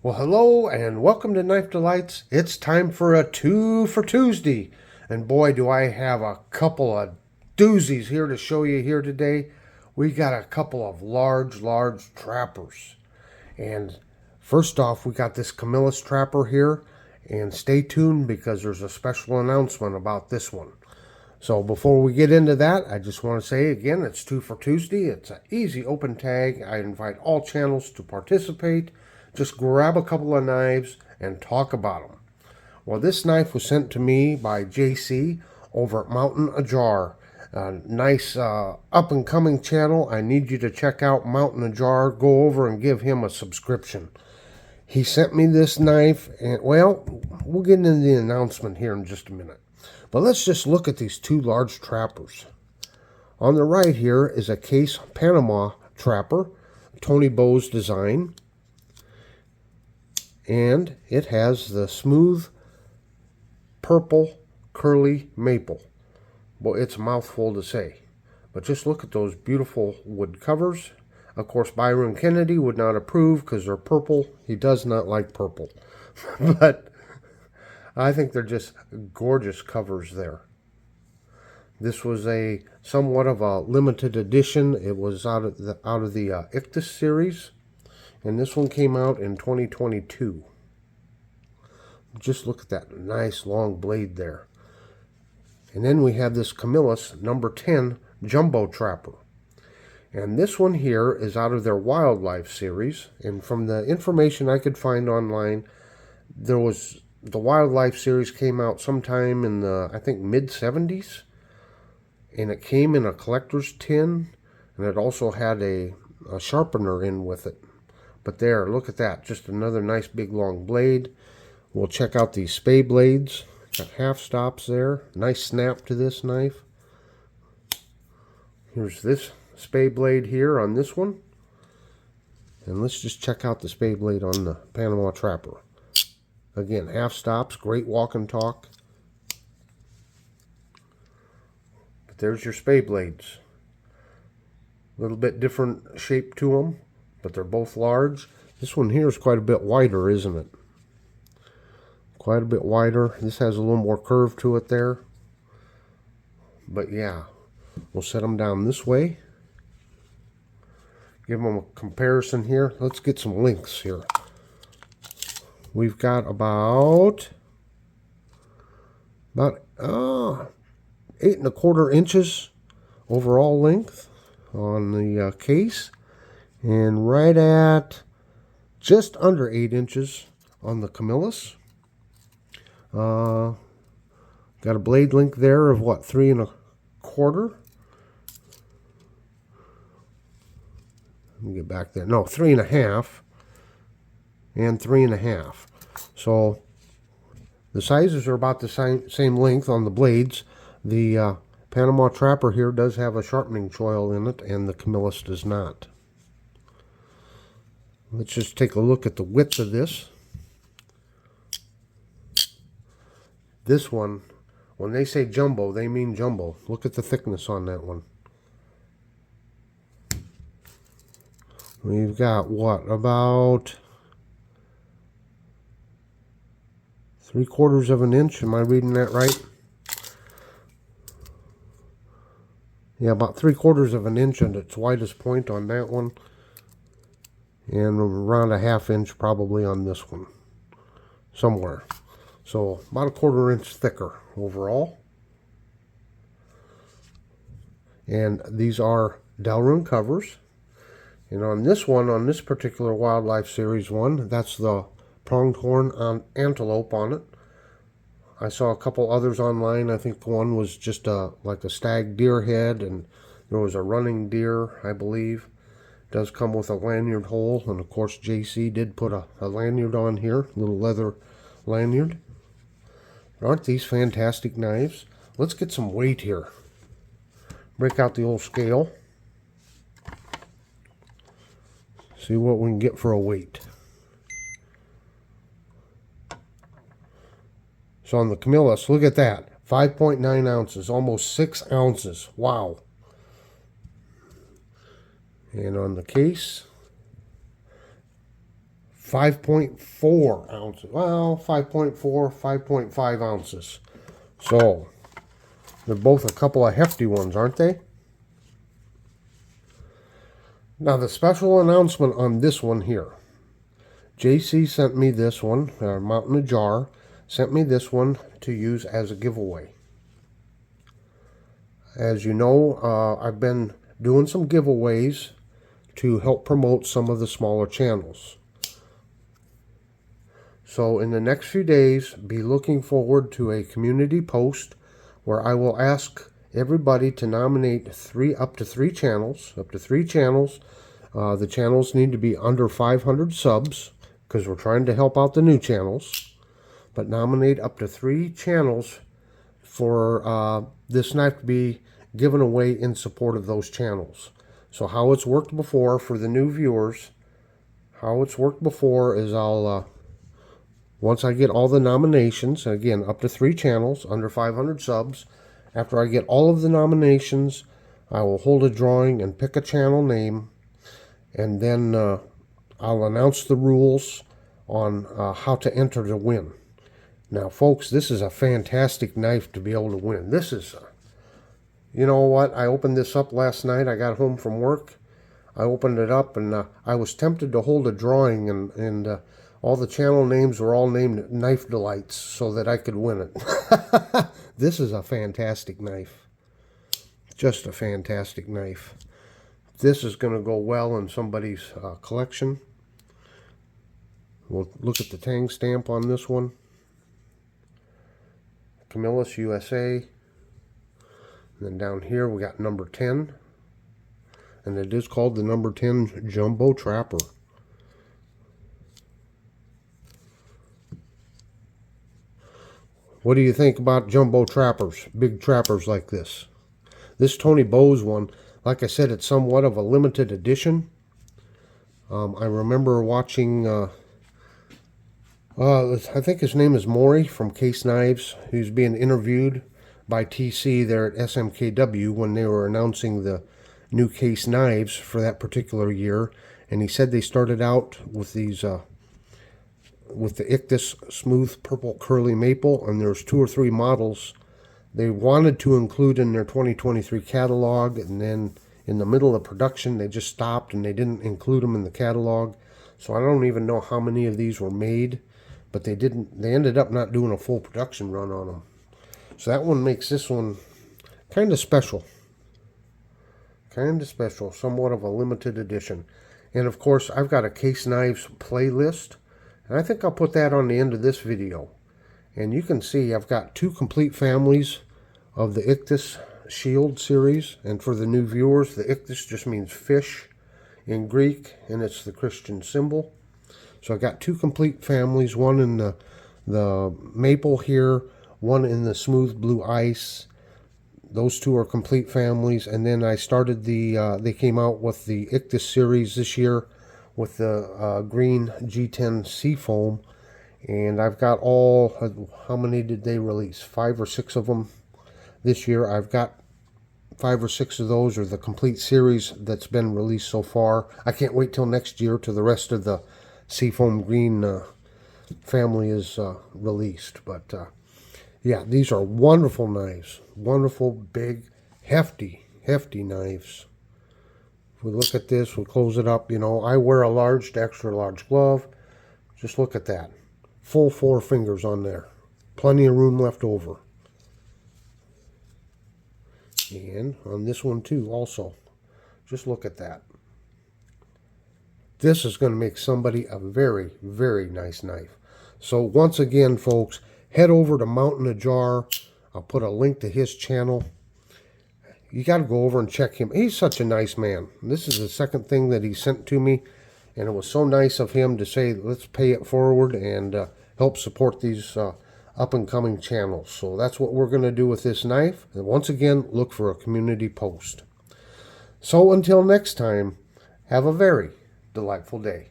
Well, hello and welcome to Knife Delights. It's time for a 2 for Tuesday. And boy, do I have a couple of doozies here to show you here today. We got a couple of large trappers. And first off, we got this Camillus trapper here. And stay tuned because there's a special announcement about this one. So before we get into that, I just want to say again, it's 2 for Tuesday. It's an easy open tag. I invite all channels to participate. Just grab a couple of knives and talk about them. Well, this knife was sent to me by JC over at Mountain Ajar. A nice up-and-coming channel. I need you to check out Mountain Ajar. Go over and give him a subscription. He sent me this knife, and well, we'll get into the announcement here in just a minute. But let's just look at these two large trappers. On the right here is a Case Panama Trapper, Tony Bowes design. And it has the smooth purple curly maple. Well, it's a mouthful to say. But just look at those beautiful wood covers. Of course, Byron Kennedy would not approve because they're purple. He does not like purple. But I think they're just gorgeous covers there. This was a somewhat of a limited edition. It was out of the Ichthus series. And this one came out in 2022. Just look at that nice long blade there. And then we have this Camillus number 10 Jumbo Trapper. And this one here is out of their Wildlife series. And from the information I could find online, the Wildlife series came out sometime in the, I think, mid-70s. And it came in a collector's tin. And it also had a sharpener in with it. But there, look at that. Just another nice big long blade. We'll check out these spay blades. Got half stops there. Nice snap to this knife. Here's this spay blade here on this one. And let's just check out the spay blade on the Panama Trapper. Again, half stops. Great walk and talk. But there's your spay blades. A little bit different shape to them, but they're both large. This one here is quite a bit wider, isn't it? Quite a bit wider. This has a little more curve to it there. But yeah, we'll set them down this way. Give them a comparison here. Let's get some lengths here. We've got about 8¼ inches overall length on the case. And right at just under 8 inches on the Camillus. Got a blade length there of what, 3¼ Let me get back there. No, 3½ and 3½. So the sizes are about the same length on the blades. The Panama Trapper here does have a sharpening choil in it, and the Camillus does not. Let's just take a look at the width of this. This one, when they say jumbo, they mean jumbo. Look at the thickness on that one. We've got, what, about 3/4 inch. Am I reading that right? Yeah, about 3/4 inch at its widest point on that one. And around a ½ inch probably on this one. Somewhere. So about 1/4 inch thicker overall. And these are Delrin covers. And on this one, on this particular Wildlife Series one, that's the pronged horn antelope on it. I saw a couple others online. I think one was just like a stag deer head, and there was a running deer, I believe. It does come with a lanyard hole, and of course JC did put a lanyard on here, a little leather lanyard. Aren't these fantastic knives? Let's get some weight here. Break out the old scale. See what we can get for a weight. So on the Camillus, look at that. 5.9 ounces, almost 6 ounces. Wow. And on the case, 5.4 ounces. Well, 5.4, 5.5 ounces. So, they're both a couple of hefty ones, aren't they? Now, the special announcement on this one here. JC sent me this one, Mountain of Jar, sent me this one to use as a giveaway. As you know, I've been doing some giveaways to help promote some of the smaller channels. So in the next few days, be looking forward to a community post where I will ask everybody to nominate up to three channels. The channels need to be under 500 subs because we're trying to help out the new channels. But nominate up to 3 channels for this knife to be given away in support of those channels. So how it's worked before for the new viewers, how it's worked before is I'll, once I get all the nominations, and again, up to 3 channels, under 500 subs, after I get all of the nominations, I will hold a drawing and pick a channel name, and then I'll announce the rules on how to enter to win. Now, folks, this is a fantastic knife to be able to win. This is, you know what? I opened this up last night. I got home from work. I opened it up, and I was tempted to hold a drawing, and all the channel names were all named Knife Delights so that I could win it. This is a fantastic knife. Just a fantastic knife. This is going to go well in somebody's collection. We'll look at the tang stamp on this one. Camillus, USA. And then down here we got number 10. And it is called the number 10 Jumbo Trapper. What do you think about jumbo trappers? Big trappers like this. This Tony Bowes one, like I said, it's somewhat of a limited edition. I remember watching, I think his name is Maury from Case Knives. He's being interviewed by TC there at SMKW when they were announcing the new Case Knives for that particular year. And he said they started out with these, with the Ichthus smooth purple curly maple, and there's 2 or 3 models they wanted to include in their 2023 catalog, and then in the middle of production they just stopped and they didn't include them in the catalog. So I don't even know how many of these were made, but they ended up not doing a full production run on them. So that one makes this one kind of special. Kind of special, somewhat of a limited edition. And of course, I've got a Case Knives playlist, and I think I'll put that on the end of this video. And you can see I've got 2 complete families of the Ichthus Shield series. And for the new viewers, the Ichthus just means fish in Greek, and it's the Christian symbol. So I got 2 complete families, one in the maple here, one in the smooth blue ice. Those 2 are complete families. And then I started they came out with the Ichthus series this year with the green G10 Seafoam. And I've got all, how many did they release? 5 or 6 of them this year. I've got 5 or 6 of those, or the complete series that's been released so far. I can't wait till next year till the rest of the Seafoam Green family is released. But yeah, these are wonderful knives. Wonderful, big, hefty knives. If we look at this, we'll close it up. You know, I wear a large to extra large glove. Just look at that. Full 4 fingers on there. Plenty of room left over. And on this one too also. Just look at that. This is going to make somebody a very, very nice knife. So once again, folks, head over to Mountain of Jar. I'll put a link to his channel. You got to go over and check him. He's such a nice man. This is the second thing that he sent to me. And it was so nice of him to say, let's pay it forward and help support these up-and-coming channels. So that's what we're going to do with this knife. And once again, look for a community post. So until next time, have a very delightful day.